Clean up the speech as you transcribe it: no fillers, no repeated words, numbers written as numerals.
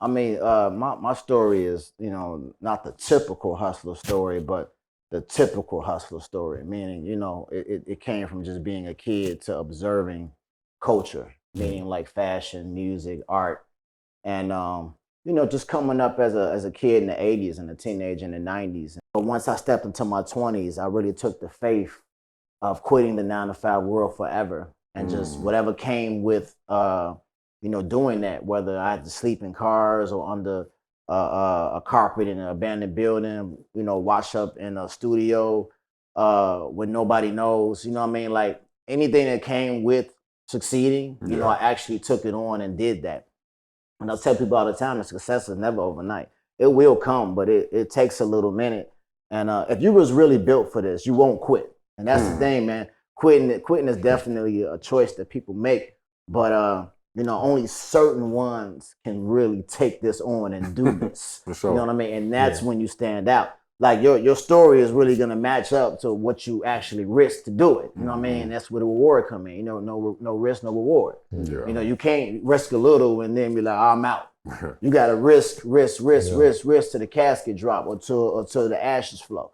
I mean, my story is, not the typical hustler story, but the typical hustler story, meaning, it came from just being a kid to observing culture, meaning like fashion, music, art, and just coming up as a kid in the 80s and a teenager in the 90s. But once I stepped into my 20s, I really took the faith of quitting the 9 to 5 world forever and just whatever came with doing that, whether I had to sleep in cars or under a carpet in an abandoned building, wash up in a studio when nobody knows, you know what I mean? Like anything that came with succeeding, I actually took it on and did that. And I tell people all the time, the success is never overnight. It will come, but it takes a little minute. And if you was really built for this, you won't quit. And that's the thing, man. Quitting is definitely a choice that people make, but only certain ones can really take this on and do this. For sure. You know what I mean? And that's when you stand out. Like your story is really gonna match up to what you actually risk to do it. You know what I mean? That's where the reward come in. No risk, no reward. Yeah. You can't risk a little and then be like, I'm out. You gotta risk till the casket drop or till the ashes flow.